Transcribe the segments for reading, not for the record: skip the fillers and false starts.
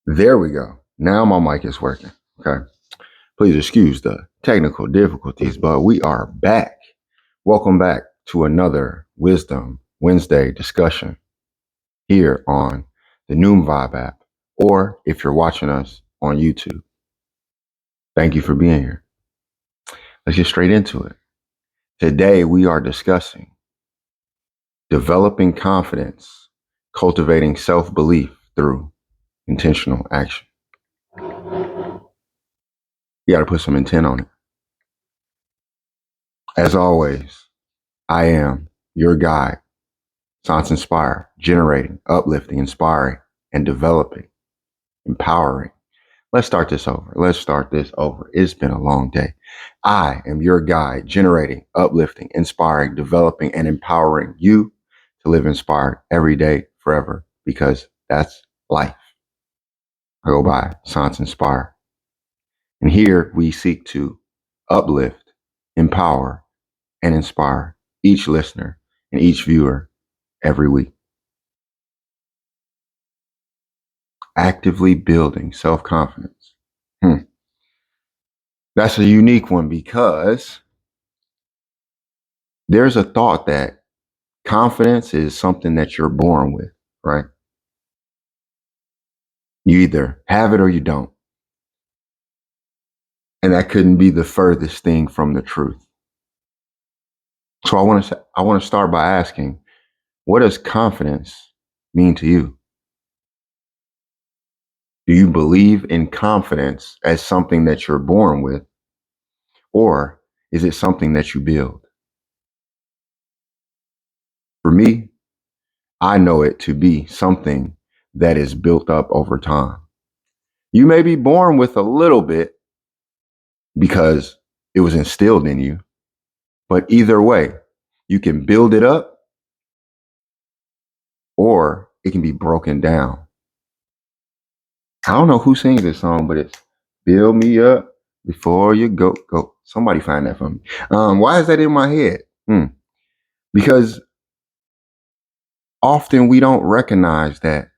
There we go. Now my mic is working. Okay. Please excuse the technical difficulties, but we are back. Welcome back to another Wisdom Wednesday discussion here on the Noom Vibe app, or if you're watching us on YouTube. Thank you for being here. Let's get straight into it. Today we are discussing developing confidence, cultivating self-belief through intentional action. You got to put some intent on it. As always, I am your guide, Science Inspire, generating, uplifting, inspiring, and developing, empowering. Let's start this over. It's been a long day. I am your guide, generating, uplifting, inspiring, developing, and empowering you to live inspired every day, forever, because that's life. I go by Science Inspire. And here we seek to uplift, empower, and inspire each listener and each viewer every week. Actively building self-confidence. That's a unique one because there's a thought that confidence is something that you're born with, right? You either have it or you don't. And that couldn't be the furthest thing from the truth. So I want to start by asking, what does confidence mean to you? Do you believe in confidence as something that you're born with, or is it something that you build? For me, I know it to be something that is built up over time. You may be born with a little bit because it was instilled in you, but either way, you can build it up or it can be broken down. I don't know who sings this song, but it's "Build Me Up Before You Go." Somebody find that for me. Why is that in my head? Because often we don't recognize that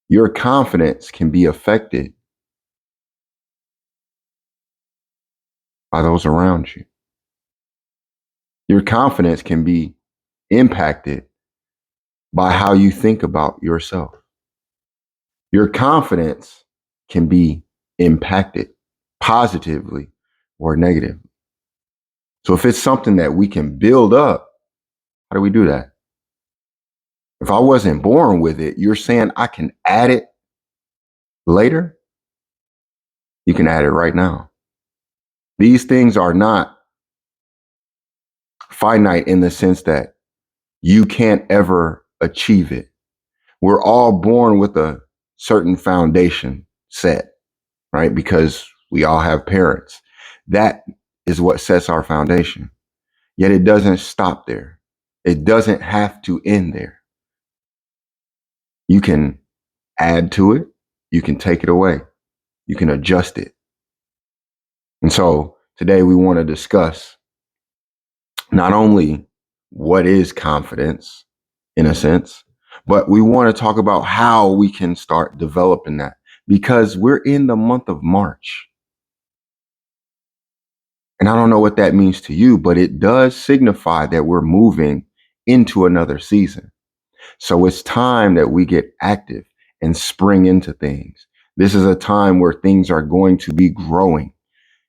your confidence can be affected by those around you. Your confidence can be impacted by how you think about yourself. Your confidence can be impacted positively or negatively. So if it's something that we can build up, how do we do that? If I wasn't born with it, you're saying I can add it later? You can add it right now. These things are not finite in the sense that you can't ever achieve it. We're all born with a certain foundation set, right? Because we all have parents. That is what sets our foundation. Yet it doesn't stop there. It doesn't have to end there. You can add to it. You can take it away. You can adjust it. And so today we want to discuss not only what is confidence in a sense, but we want to talk about how we can start developing that, because we're in the month of March. And I don't know what that means to you, but it does signify that we're moving into another season. So it's time that we get active and spring into things. This is a time where things are going to be growing.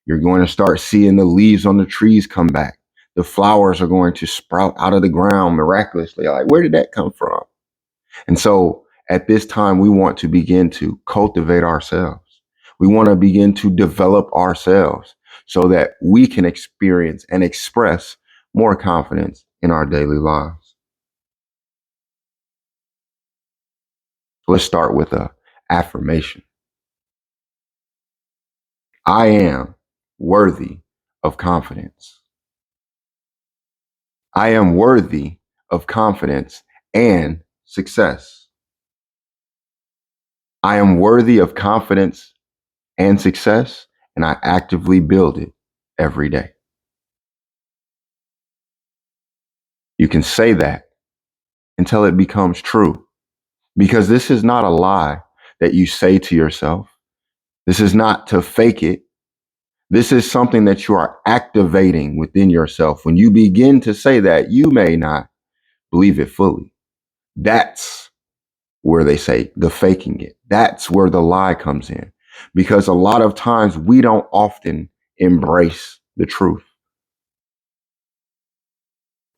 You're going to start seeing the leaves on the trees come back. The flowers are going to sprout out of the ground miraculously. Like, where did that come from? And so at this time, we want to begin to cultivate ourselves. We want to begin to develop ourselves so that we can experience and express more confidence in our daily lives. Let's start with an affirmation. I am worthy of confidence. I am worthy of confidence and success. I am worthy of confidence and success, and I actively build it every day. You can say that until it becomes true, because this is not a lie. that you say to yourself. This is not to fake it. This is something that you are activating within yourself. When you begin to say that, you may not believe it fully. That's where they say the faking it. That's where the lie comes in. Because a lot of times we don't often embrace the truth.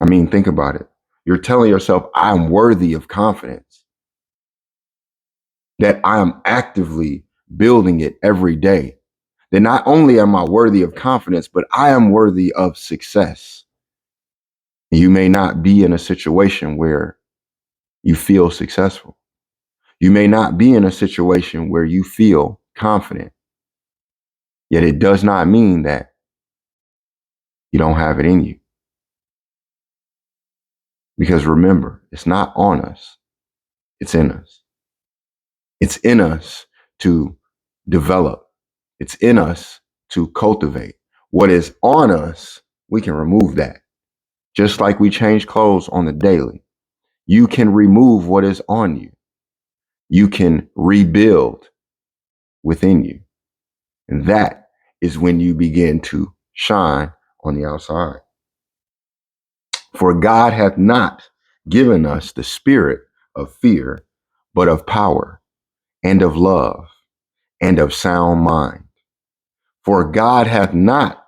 I mean, think about it. You're telling yourself, I'm worthy of confidence, that I am actively building it every day. That not only am I worthy of confidence, but I am worthy of success. You may not be in a situation where you feel successful. You may not be in a situation where you feel confident. Yet it does not mean that you don't have it in you. Because remember, it's not on us, it's in us. It's in us to develop, it's in us to cultivate. What is on us, we can remove that. Just like we change clothes on the daily, you can remove what is on you. You can rebuild within you. And that is when you begin to shine on the outside. For God hath not given us the spirit of fear, but of power and of love and of sound mind. For God hath not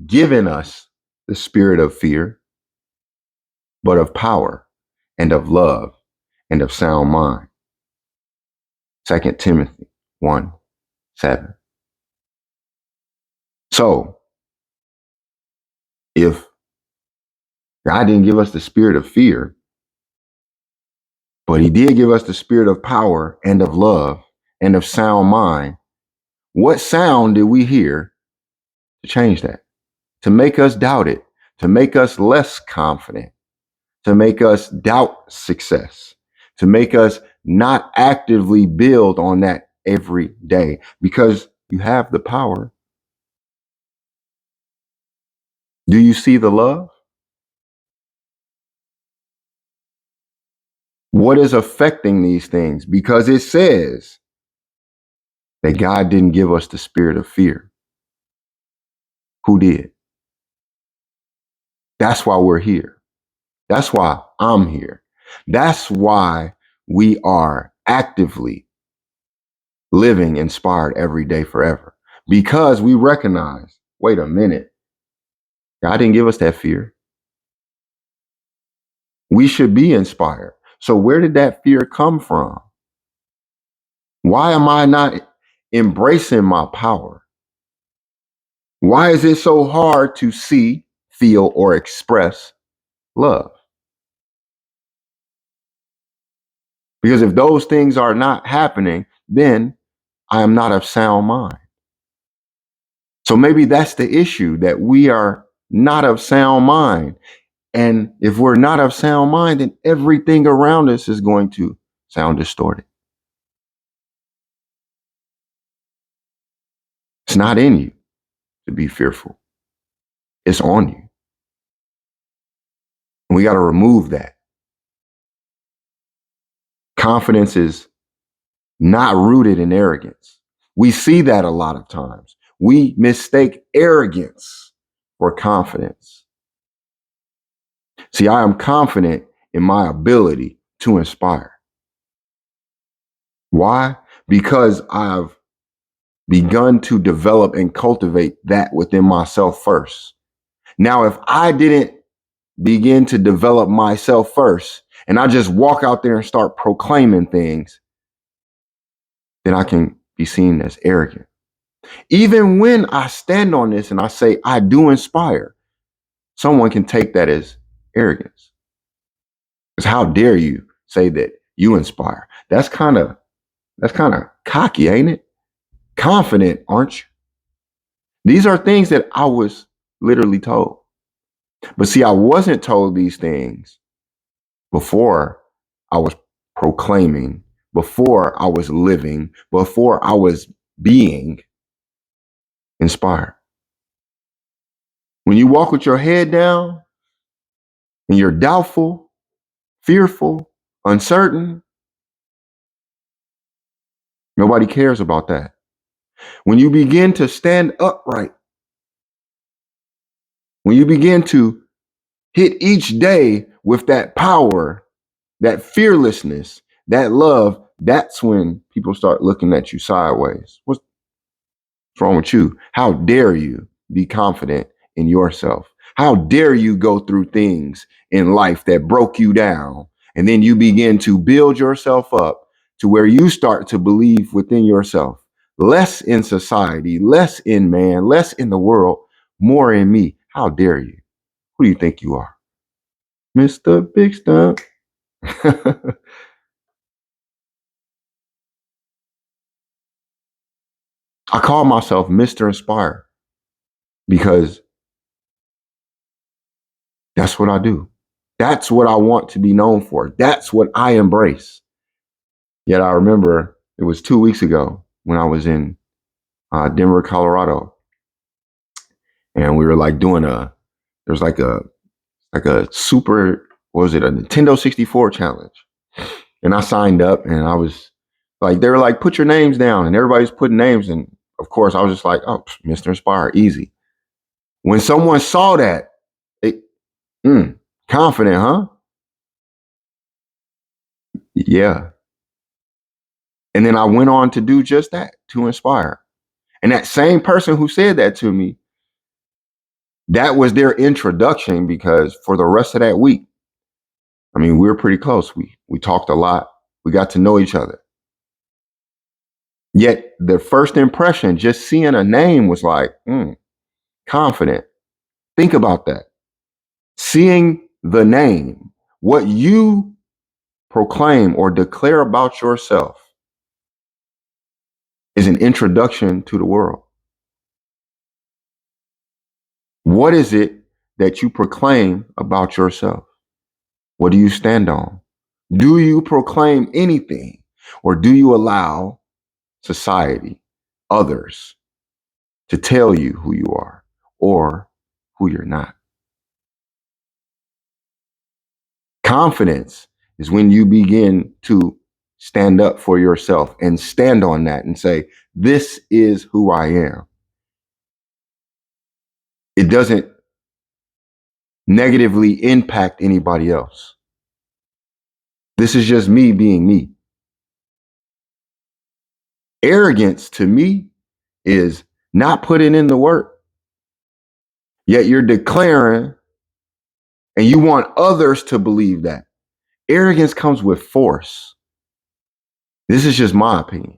given us the spirit of fear, but of power and of love and of sound mind. 2 Timothy 1:7. So if God didn't give us the spirit of fear, but he did give us the spirit of power and of love and of sound mind, what sound did we hear to change that? To make us doubt it, to make us less confident, to make us doubt success, to make us not actively build on that every day, because you have the power. Do you see the love? What is affecting these things? Because it says that God didn't give us the spirit of fear. Who did? That's why we're here. That's why I'm here. That's why we are actively living inspired every day forever. Because we recognize, wait a minute, God didn't give us that fear. We should be inspired. So where did that fear come from? Why am I not embracing my power? Why is it so hard to see, feel, or express love? Because if those things are not happening, then I am not of sound mind. So maybe that's the issue, that we are not of sound mind. And if we're not of sound mind, then everything around us is going to sound distorted. It's not in you to be fearful. It's on you. And we got to remove that. Confidence is not rooted in arrogance. We see that a lot of times. We mistake arrogance for confidence. See, I am confident in my ability to inspire. Why? Because I've begun to develop and cultivate that within myself first. Now, if I didn't begin to develop myself first and I just walk out there and start proclaiming things, then I can be seen as arrogant. Even when I stand on this and I say I do inspire, someone can take that as arrogance. Because how dare you say that you inspire? That's kind of cocky, ain't it? Confident, aren't you? These are things that I was literally told. But see, I wasn't told these things before I was proclaiming, before I was living, before I was being inspired. When you walk with your head down and you're doubtful, fearful, uncertain, Nobody cares about that. When you begin to stand upright, when you begin to hit each day with that power, that fearlessness, that love, that's when people start looking at you sideways. What's wrong with you? How dare you be confident in yourself? How dare you go through things in life that broke you down? And then you begin to build yourself up to where you start to believe within yourself, less in society, less in man, less in the world, more in me. How dare you? Who do you think you are? Mr. Big Stump. I call myself Mr. Inspire because that's what I do. That's what I want to be known for. That's what I embrace. Yet I remember it was 2 weeks ago when I was in Denver, Colorado, and we were like doing there's like a super, what was it, a Nintendo 64 challenge. And I signed up and I was like, they were like, put your names down. And everybody's putting names. And of course, I was just like, oh, Mr. Inspire, easy. When someone saw that, it, confident, huh? Yeah. And then I went on to do just that, to inspire. And that same person who said that to me, that was their introduction because for the rest of that week, I mean, we were pretty close. We talked a lot. We got to know each other. Yet the first impression, just seeing a name was like, confident. Think about that. Seeing the name, what you proclaim or declare about yourself is an introduction to the world. What is it that you proclaim about yourself? What do you stand on? Do you proclaim anything or do you allow society, others to tell you who you are or who you're not? Confidence is when you begin to stand up for yourself and stand on that and say, this is who I am. It doesn't negatively impact anybody else. This is just me being me. Arrogance to me is not putting in the work, yet you're declaring and you want others to believe that. Arrogance comes with force. This is just my opinion.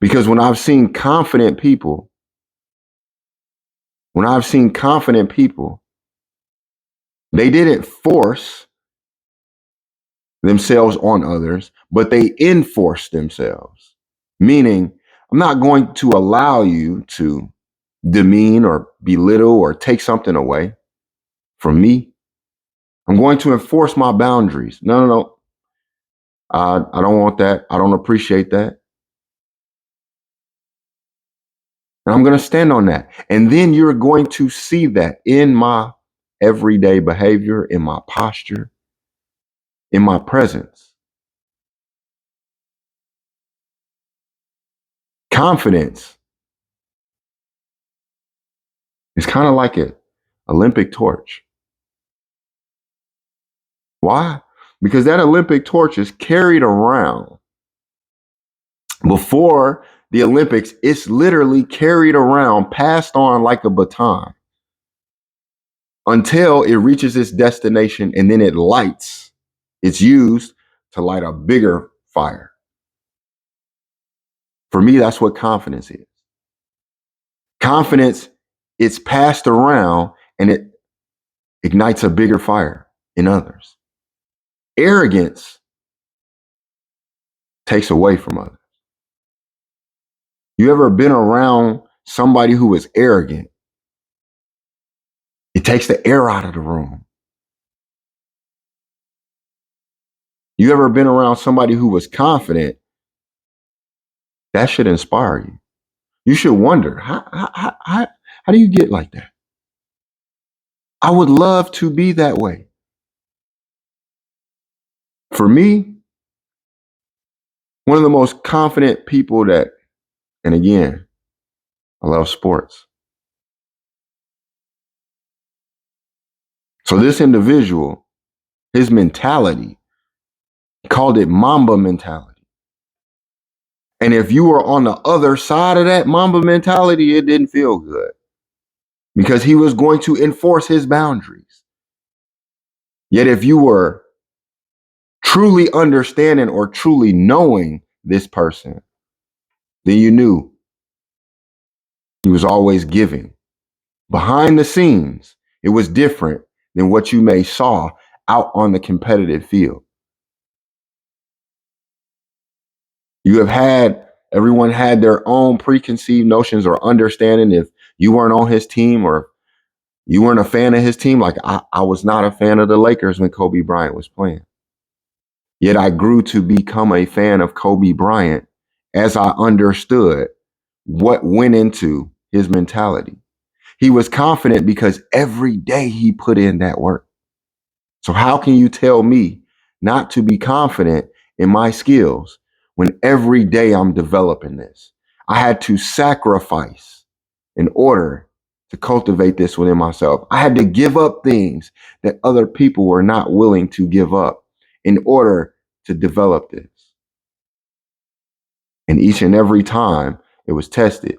Because when I've seen confident people, they didn't force themselves on others, but they enforced themselves. Meaning, I'm not going to allow you to demean or belittle or take something away from me. I'm going to enforce my boundaries. No. I don't want that. I don't appreciate that. And I'm going to stand on that. And then you're going to see that in my everyday behavior, in my posture, in my presence. Confidence is kind of like an Olympic torch. Why? Because that Olympic torch is carried around. Before the Olympics, it's literally carried around, passed on like a baton until it reaches its destination and then it lights. It's used to light a bigger fire. For me, that's what confidence is. Confidence, it's passed around and it ignites a bigger fire in others. Arrogance takes away from others. You ever been around somebody who is arrogant? It takes the air out of the room. You ever been around somebody who was confident? That should inspire you. You should wonder, how do you get like that? I would love to be that way. For me, One of the most confident people that, and again, I love sports. So this individual, his mentality, he called it Mamba mentality. And if you were on the other side of that Mamba mentality, it didn't feel good because he was going to enforce his boundaries. Yet if you were truly understanding or truly knowing this person, then you knew he was always giving. Behind the scenes, it was different than what you may saw out on the competitive field. Everyone had their own preconceived notions or understanding. If you weren't on his team or you weren't a fan of his team, like I was not a fan of the Lakers when Kobe Bryant was playing. Yet I grew to become a fan of Kobe Bryant as I understood what went into his mentality. He was confident because every day he put in that work. So how can you tell me not to be confident in my skills when every day I'm developing this? I had to sacrifice in order to cultivate this within myself. I had to give up things that other people were not willing to give up in order to develop this. And each and every time it was tested,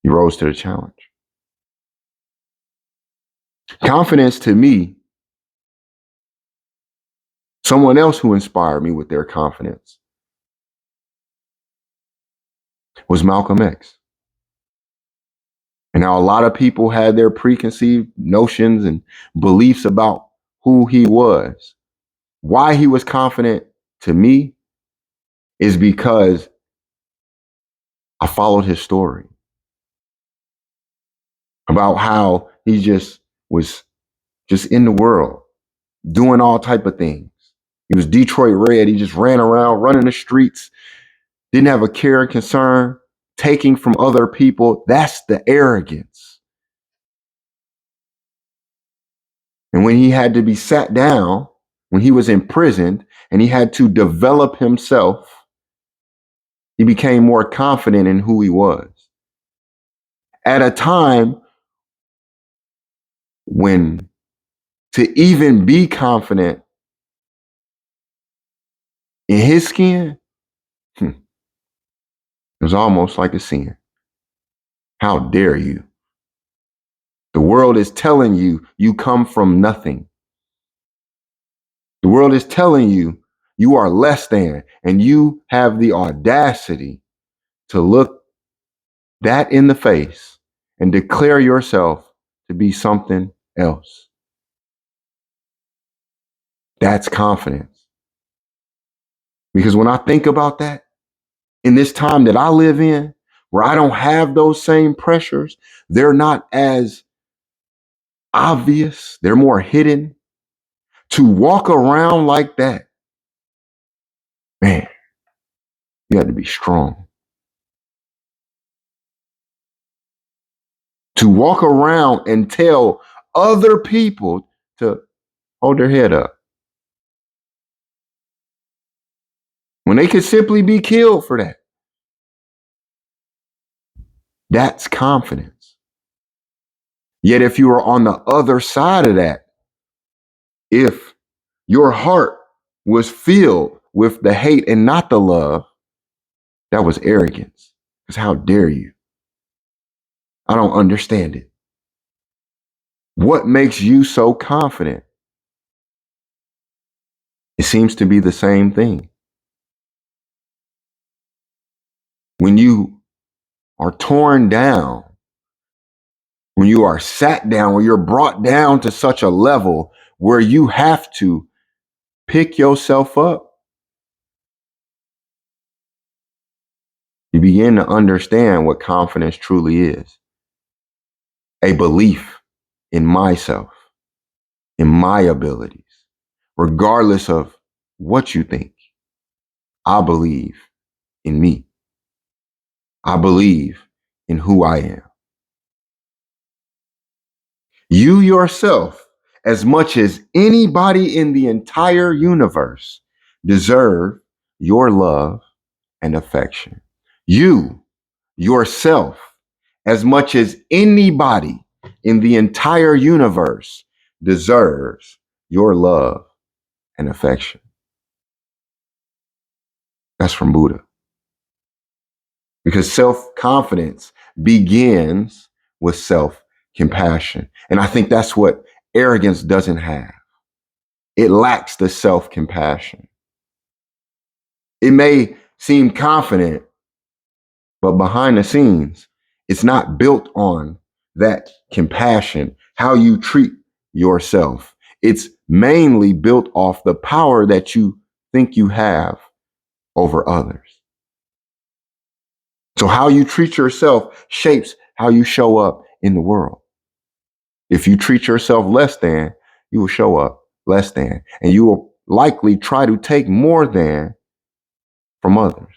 he rose to the challenge. Confidence to me, someone else who inspired me with their confidence was Malcolm X. And now a lot of people had their preconceived notions and beliefs about who he was. Why he was confident to me is because I followed his story about how he just was just in the world doing all type of things. He was Detroit Red. He just ran around running the streets, didn't have a care and concern, taking from other people. That's the arrogance. And when he had to be sat down, when he was imprisoned and he had to develop himself, he became more confident in who he was. At a time when to even be confident in his skin, it was almost like a sin. How dare you? The world is telling you you come from nothing. The world is telling you you are less than, and you have the audacity to look that in the face and declare yourself to be something else. That's confidence. Because when I think about that, in this time that I live in, where I don't have those same pressures, they're not as obvious, they're more hidden. To walk around like that, man, you have to be strong. To walk around and tell other people to hold their head up when they could simply be killed for that. That's confidence. Yet if you are on the other side of that, if your heart was filled with the hate and not the love, that was arrogance. Because how dare you? I don't understand it. What makes you so confident? It seems to be the same thing. When you are torn down, when you are sat down, when you're brought down to such a level where you have to pick yourself up, you begin to understand what confidence truly is. A belief in myself, in my abilities, regardless of what you think. I believe in me. I believe in who I am. You yourself, as much as anybody in the entire universe, deserve your love and affection. You, yourself, as much as anybody in the entire universe, deserves your love and affection. That's from Buddha. Because self-confidence begins with self-compassion. And I think that's what arrogance doesn't have. It lacks the self-compassion. It may seem confident, but behind the scenes, it's not built on that compassion, how you treat yourself. It's mainly built off the power that you think you have over others. So how you treat yourself shapes how you show up in the world. If you treat yourself less than, you will show up less than, and you will likely try to take more than from others.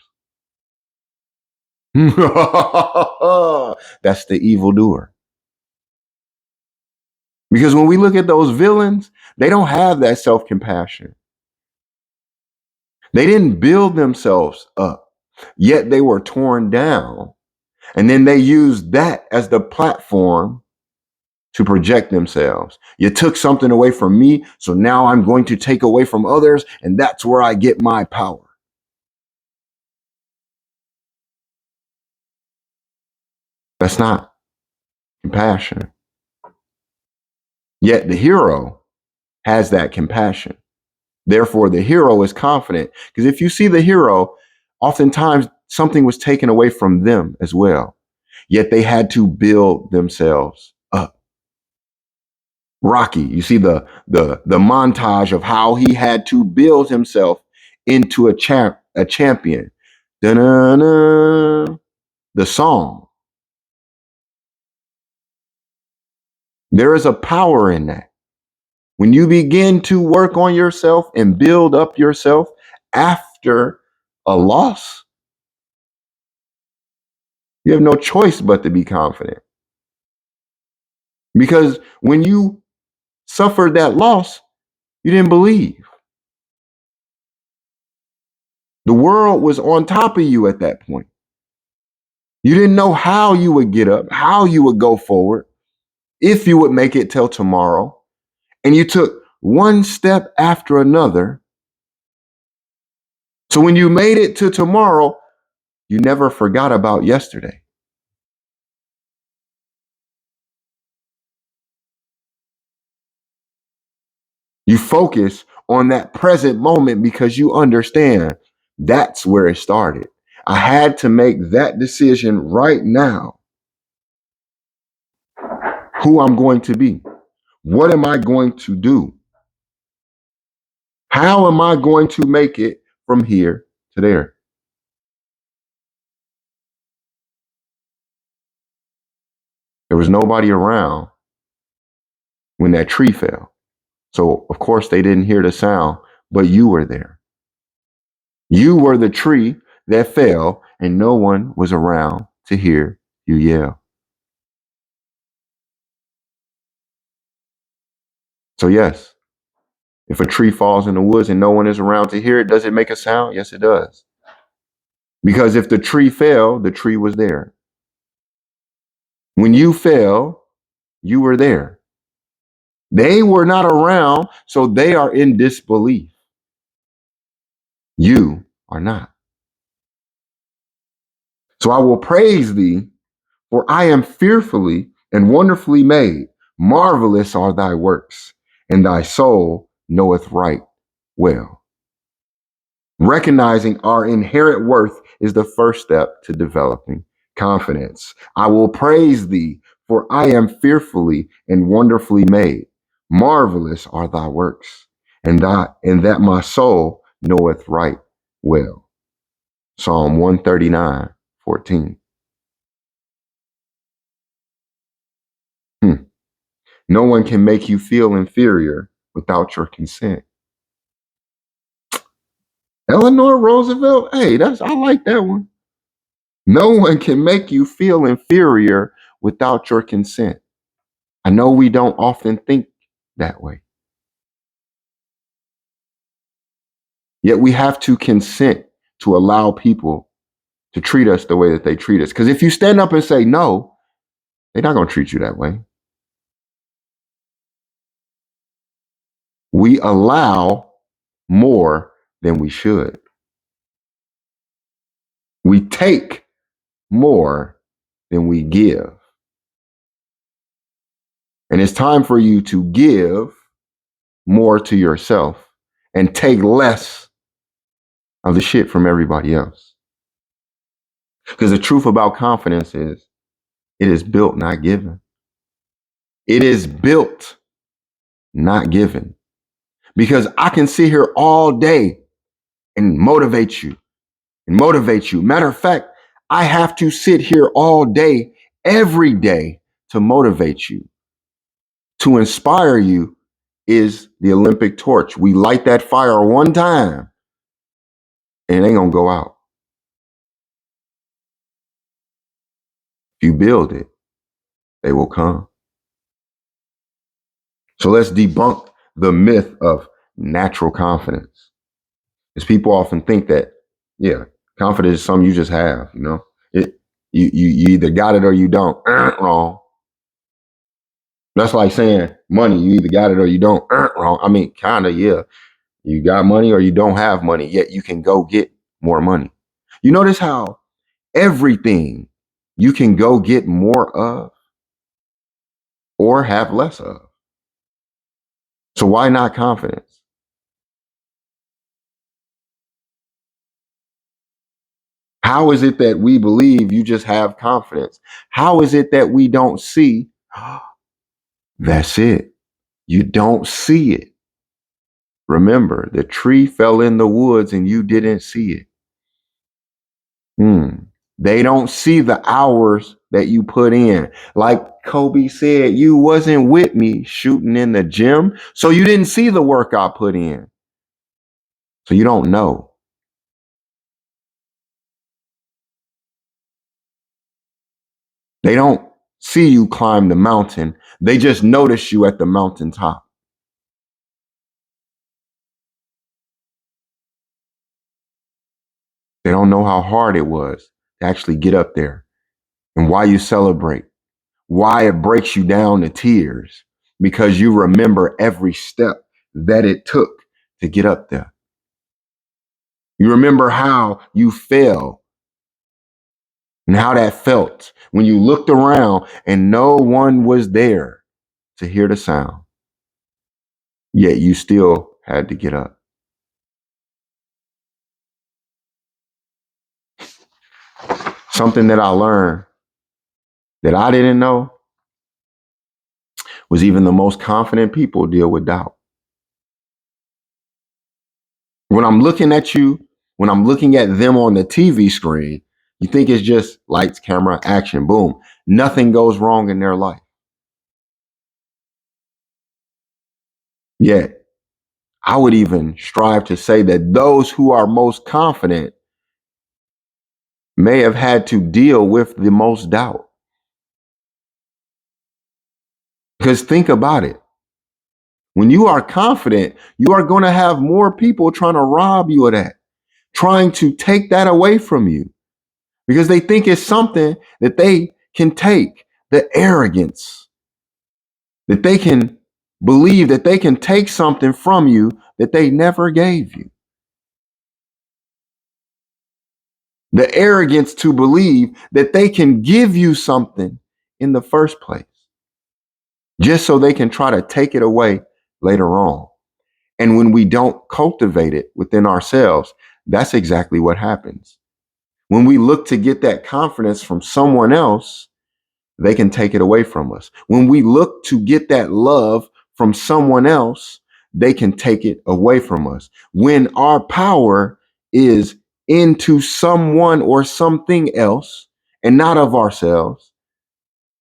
That's the evildoer. Because when we look at those villains, they don't have that self-compassion. They didn't build themselves up, yet they were torn down. And then they used that as the platform to project themselves. You took something away from me, so now I'm going to take away from others, and that's where I get my power. That's not compassion. Yet the hero has that compassion. Therefore, the hero is confident. Because if you see the hero, oftentimes something was taken away from them as well. Yet they had to build themselves up. Rocky, you see the montage of how he had to build himself into a champion. Da-na-na, the song. There is a power in that. When you begin to work on yourself and build up yourself after a loss, you have no choice but to be confident. Because when you suffered that loss, you didn't believe. The world was on top of you at that point. You didn't know how you would get up, how you would go forward, if you would make it till tomorrow. And you took one step after another. So when you made it to tomorrow, you never forgot about yesterday. You focus on that present moment because you understand that's where it started. I had to make that decision right now. Who I'm going to be. What am I going to do? How am I going to make it from here to there? There was nobody around when that tree fell. So, of course, they didn't hear the sound, but you were there. You were the tree that fell, and no one was around to hear you yell. So, yes, if a tree falls in the woods and no one is around to hear it, does it make a sound? Yes, it does. Because if the tree fell, the tree was there. When you fell, you were there. They were not around, so they are in disbelief. You are not. So I will praise thee, for I am fearfully and wonderfully made. Marvelous are thy works, and thy soul knoweth right well. Recognizing our inherent worth is the first step to developing confidence. I will praise thee, for I am fearfully and wonderfully made. Marvelous are thy works, and that my soul knoweth right well. Psalm 139:14. No one can make you feel inferior without your consent. Eleanor Roosevelt, hey, I like that one. No one can make you feel inferior without your consent. I know we don't often think that way. Yet we have to consent to allow people to treat us the way that they treat us. Because if you stand up and say no, they're not going to treat you that way. We allow more than we should. We take more than we give. And it's time for you to give more to yourself and take less of the shit from everybody else. Because the truth about confidence is it is built, not given. It is built, not given. Because I can sit here all day and motivate you and motivate you. Matter of fact, I have to sit here all day, every day to motivate you. To inspire you is the Olympic torch. We light that fire one time and it ain't gonna go out. If you build it, they will come. So let's debunk the myth of natural confidence. Because people often think that, yeah, confidence is something you just have, you know. You either got it or you don't. Wrong. That's like saying money, you either got it or you don't. Wrong. I mean, kind of, yeah. You got money or you don't have money, yet you can go get more money. You notice how everything you can go get more of or have less of. So why not confidence? How is it that we believe you just have confidence? How is it that we don't see? That's it. You don't see it. Remember, the tree fell in the woods and you didn't see it. They don't see the hours that you put in. Like Kobe said, you wasn't with me shooting in the gym, so you didn't see the work I put in. So you don't know. They don't see you climb the mountain. They just notice you at the mountaintop. They don't know how hard it was to actually get up there and why you celebrate, why it breaks you down to tears, because you remember every step that it took to get up there. You remember how you fell and how that felt when you looked around and no one was there to hear the sound, yet you still had to get up. Something that I learned that I didn't know was even the most confident people deal with doubt. When I'm looking at you, when I'm looking at them on the TV screen, you think it's just lights, camera, action, boom. Nothing goes wrong in their life. Yet, I would even strive to say that those who are most confident may have had to deal with the most doubt. Because think about it. When you are confident, you are going to have more people trying to rob you of that, trying to take that away from you because they think it's something that they can take. The arrogance that they can believe that they can take something from you that they never gave you. The arrogance to believe that they can give you something in the first place, just so they can try to take it away later on. And when we don't cultivate it within ourselves, that's exactly what happens. When we look to get that confidence from someone else, they can take it away from us. When we look to get that love from someone else, they can take it away from us. When our power is into someone or something else and not of ourselves,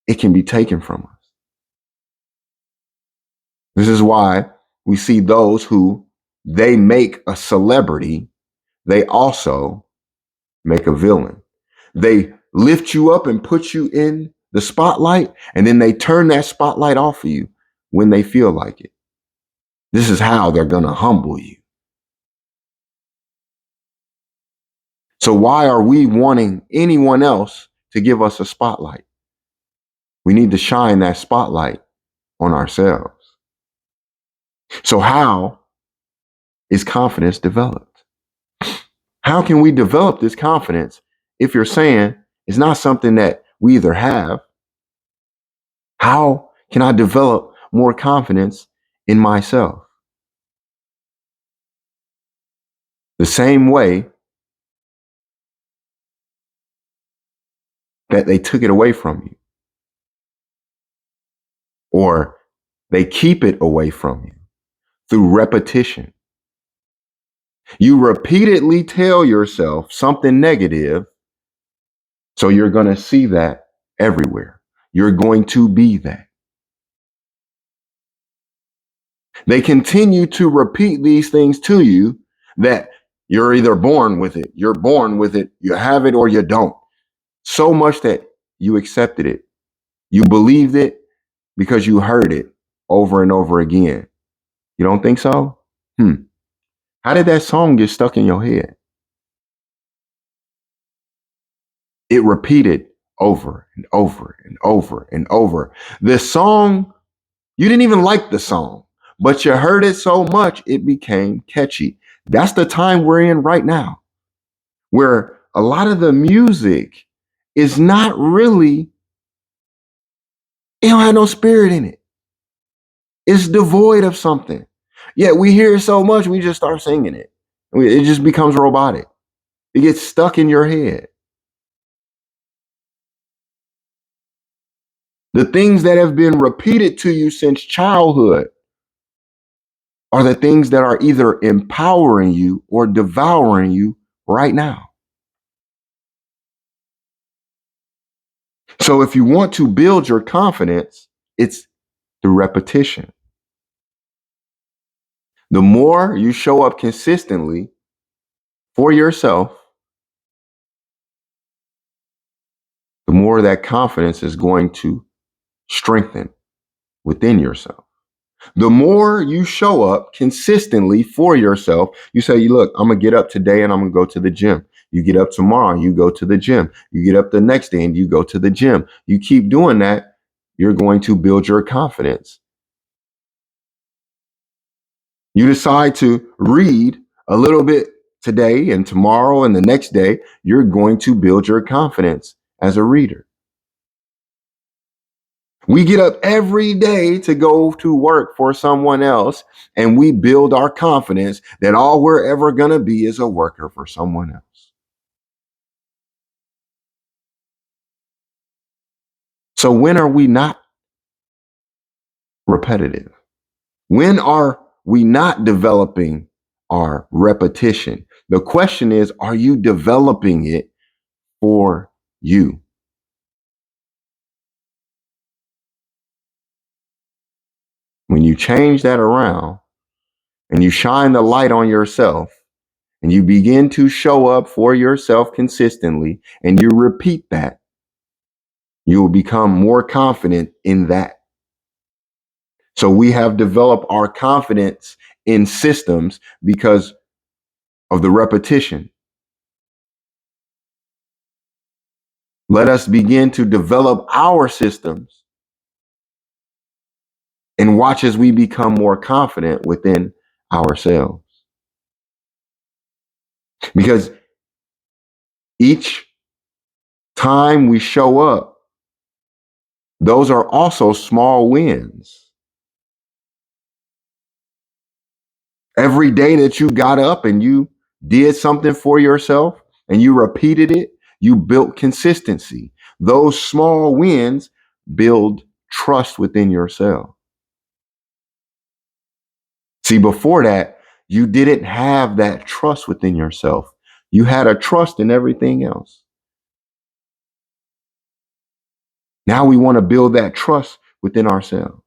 it can be taken from us. This is why we see those who they make a celebrity, they also make a villain. They lift you up and put you in the spotlight, and then they turn that spotlight off of you when they feel like it. This is how they're going to humble you. So why are we wanting anyone else to give us a spotlight? We need to shine that spotlight on ourselves. So how is confidence developed? How can we develop this confidence if you're saying it's not something that we either have? How can I develop more confidence in myself? The same way that they took it away from you, or they keep it away from you through repetition. You repeatedly tell yourself something negative, so you're going to see that everywhere. You're going to be that. They continue to repeat these things to you that you're either born with it, you have it, or you don't. So much that you accepted it. You believed it because you heard it over and over again. You don't think so? How did that song get stuck in your head? It repeated over and over and over and over. The song, you didn't even like the song, but you heard it so much it became catchy. That's the time we're in right now, where a lot of the music is not really, it don't have no spirit in it. It's devoid of something. Yet we hear it so much, we just start singing it. It just becomes robotic. It gets stuck in your head. The things that have been repeated to you since childhood are the things that are either empowering you or devouring you right now. So if you want to build your confidence, it's through repetition. The more you show up consistently for yourself, the more that confidence is going to strengthen within yourself. The more you show up consistently for yourself, you say, look, I'm going to get up today and I'm going to go to the gym. You get up tomorrow, you go to the gym. You get up the next day and you go to the gym. You keep doing that, you're going to build your confidence. You decide to read a little bit today and tomorrow and the next day, you're going to build your confidence as a reader. We get up every day to go to work for someone else, and we build our confidence that all we're ever going to be is a worker for someone else. So when are we not repetitive? When are we not developing our repetition? The question is, are you developing it for you? When you change that around and you shine the light on yourself and you begin to show up for yourself consistently and you repeat that, you will become more confident in that. So we have developed our confidence in systems because of the repetition. Let us begin to develop our systems and watch as we become more confident within ourselves. Because each time we show up, those are also small wins. Every day that you got up and you did something for yourself and you repeated it, you built consistency. Those small wins build trust within yourself. See, before that, you didn't have that trust within yourself. You had a trust in everything else. Now we want to build that trust within ourselves.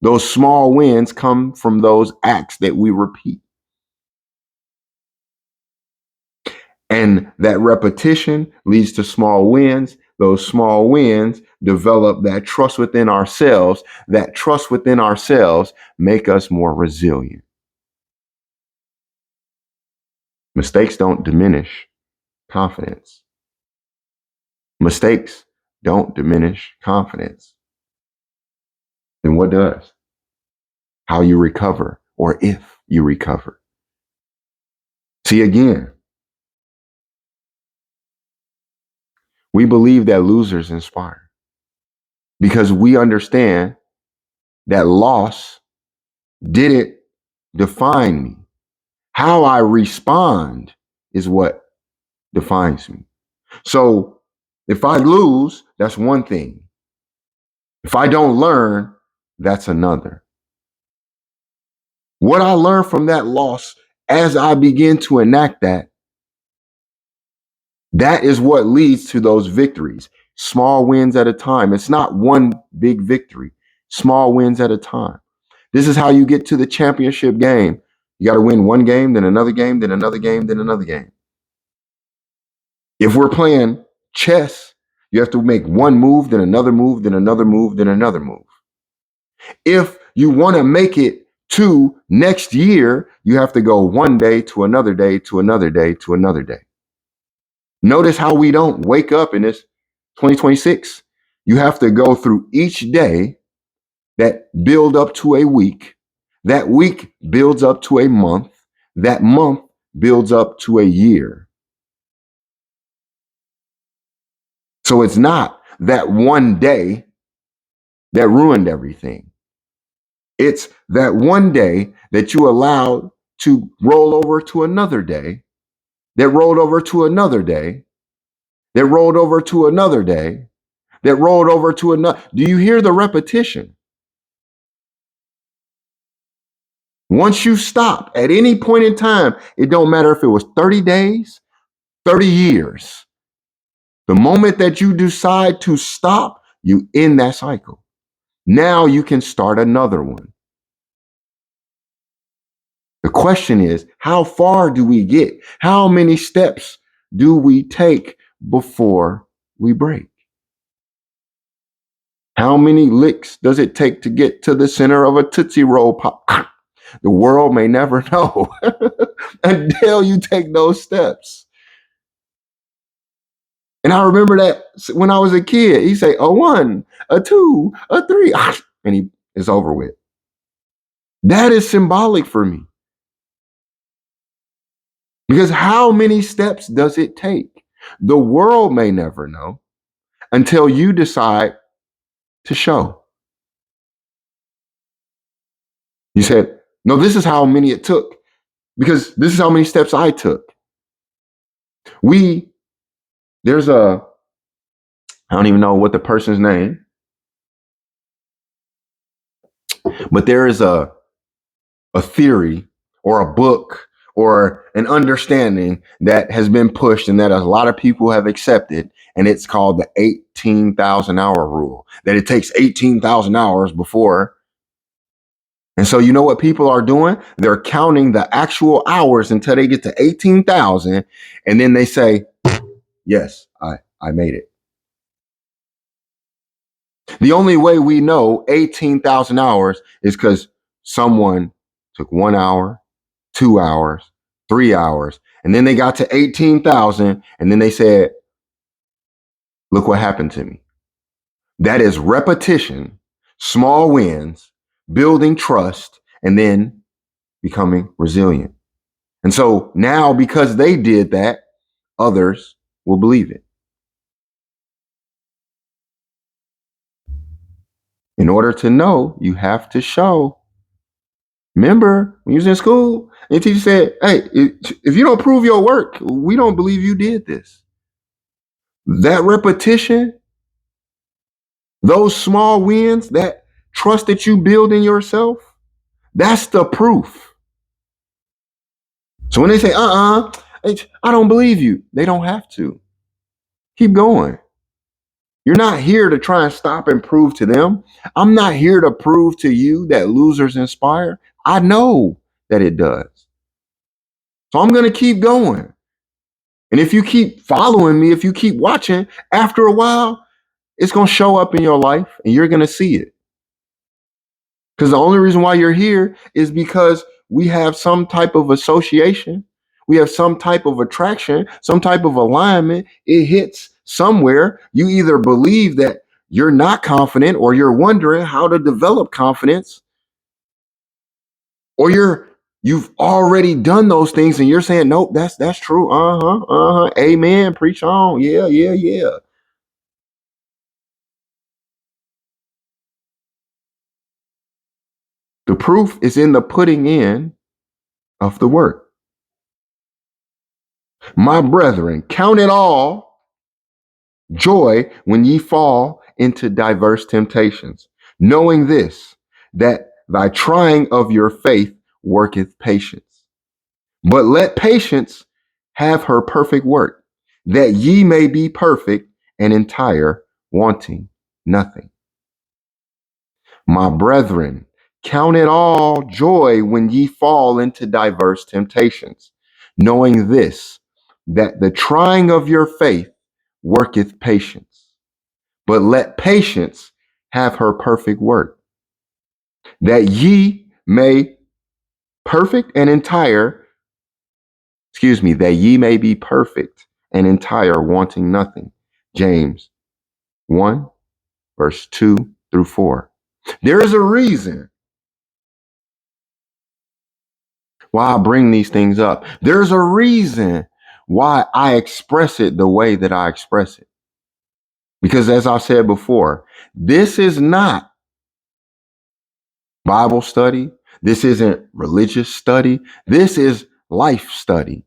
Those small wins come from those acts that we repeat. And that repetition leads to small wins. Those small wins develop that trust within ourselves. That trust within ourselves make us more resilient. Mistakes don't diminish. confidence. Mistakes don't diminish confidence. Then what does? How you recover, or if you recover. See, again, we believe that losers inspire because we understand that loss didn't define me. How I respond is what defines me. So if I lose, that's one thing. If I don't learn, that's another. What I learned from that loss as I begin to enact that, that is what leads to those victories. Small wins at a time. It's not one big victory, small wins at a time. This is how you get to the championship game. You got to win one game, then another game, then another game, then another game. If we're playing chess, you have to make one move, then another move, then another move, then another move. If you want to make it to next year, you have to go one day to another day to another day to another day. Notice how we don't wake up in this 2026. You have to go through each day that build up to a week. That week builds up to a month. That month builds up to a year. So it's not that one day that ruined everything. It's that one day that you allowed to roll over to another day, that rolled over to another day, that rolled over to another day, that rolled over to another. Do you hear the repetition? Once you stop at any point in time, it don't matter if it was 30 days, 30 years. The moment that you decide to stop, you end that cycle. Now you can start another one. The question is, how far do we get? How many steps do we take before we break? How many licks does it take to get to the center of a Tootsie Roll pop? The world may never know until you take those steps. And I remember that when I was a kid, he'd say, a one, a two, a three, and it's over with. That is symbolic for me. Because how many steps does it take? The world may never know until you decide to show. You said, no, this is how many it took because this is how many steps I took. There's I don't even know what the person's name, but there is a theory or a book or an understanding that has been pushed and that a lot of people have accepted. And it's called the 18,000 hour rule, that it takes 18,000 hours before. And so you know what people are doing? They're counting the actual hours until they get to 18,000. And then they say, yes, I made it. The only way we know 18,000 hours is because someone took 1 hour, 2 hours, 3 hours, and then they got to 18,000. And then they said, look what happened to me. That is repetition, small wins, building trust, and then becoming resilient. And so now, because they did that, others will believe it. In order to know, you have to show. Remember, when you was in school, and the teacher said, hey, if you don't prove your work, we don't believe you did this. That repetition, those small wins, that trust that you build in yourself, that's the proof. So when they say, I don't believe you, they don't have to. Keep going. You're not here to try and stop and prove to them. I'm not here to prove to you that losers inspire. I know that it does. So I'm going to keep going. And if you keep following me, if you keep watching, after a while, it's going to show up in your life and you're going to see it. Because the only reason why you're here is because we have some type of association. We have some type of attraction, some type of alignment. It hits somewhere. You either believe that you're not confident, or you're wondering how to develop confidence, or you've already done those things and you're saying, nope, that's true. Amen. Preach on. Yeah, yeah, yeah. The proof is in the putting in of the work. My brethren, count it all joy when ye fall into diverse temptations, knowing this, that thy trying of your faith worketh patience. But let patience have her perfect work, that ye may be perfect and entire, wanting nothing. My brethren, count it all joy when ye fall into diverse temptations, knowing this, that the trying of your faith worketh patience. But let patience have her perfect work, that ye may perfect and entire, that ye may be perfect and entire, wanting nothing. James 1, verse 2 through 4. There is a reason why I bring these things up. There's a reason why I express it the way that I express it. Because as I said before, this is not Bible study. This isn't religious study. This is life study.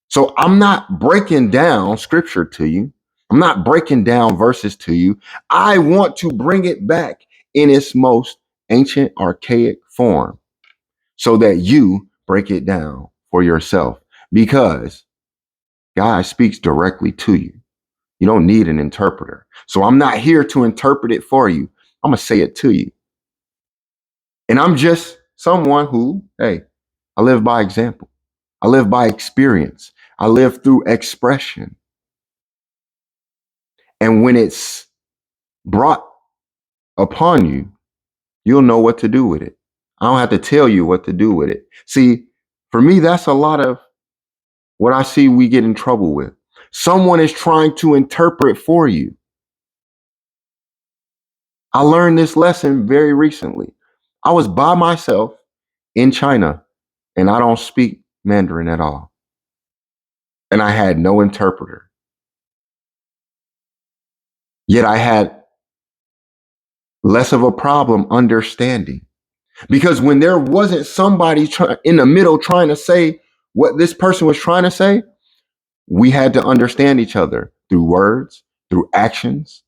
So I'm not breaking down scripture to you. I'm not breaking down verses to you. I want to bring it back in its most ancient, archaic form so that you break it down for yourself, because God speaks directly to you. You don't need an interpreter. So I'm not here to interpret it for you. I'm going to say it to you. And I'm just someone who, hey, I live by example. I live by experience. I live through expression. And when it's brought upon you, you'll know what to do with it. I don't have to tell you what to do with it. See, for me, that's a lot of what I see we get in trouble with. Someone is trying to interpret for you. I learned this lesson very recently. I was by myself in China and I don't speak Mandarin at all. And I had no interpreter. Yet I had less of a problem understanding. Because when there wasn't somebody in the middle trying to say what this person was trying to say, we had to understand each other through words, through actions.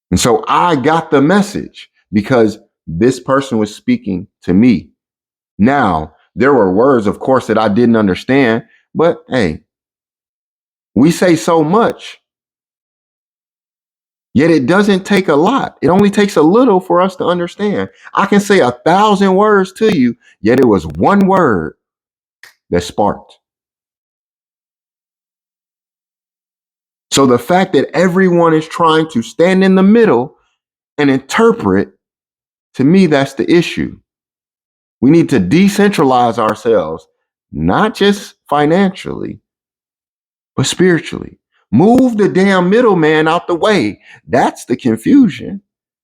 And so I got the message because this person was speaking to me. Now, there were words, of course, that I didn't understand, but hey, we say so much, yet it doesn't take a lot. It only takes a little for us to understand. I can say 1,000 words to you, yet it was one word that sparked. So the fact that everyone is trying to stand in the middle and interpret, to me, that's the issue. We need to decentralize ourselves, not just financially, but spiritually. Move the damn middleman out the way. That's the confusion.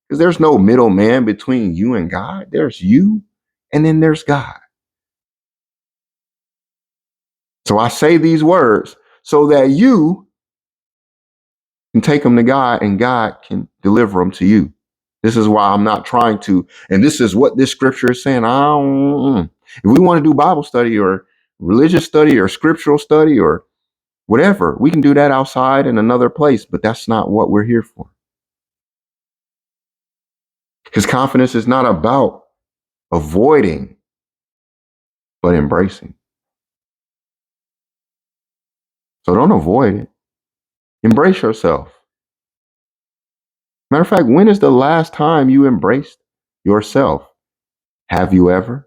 Because there's no middleman between you and God. There's you, and then there's God. So I say these words so that you can take them to God and God can deliver them to you. This is why I'm not trying to, and this is what this scripture is saying. If we want to do Bible study or religious study or scriptural study or whatever, we can do that outside in another place, but that's not what we're here for. Because confidence is not about avoiding, but embracing. So don't avoid it. Embrace yourself. Matter of fact, when is the last time you embraced yourself? Have you ever?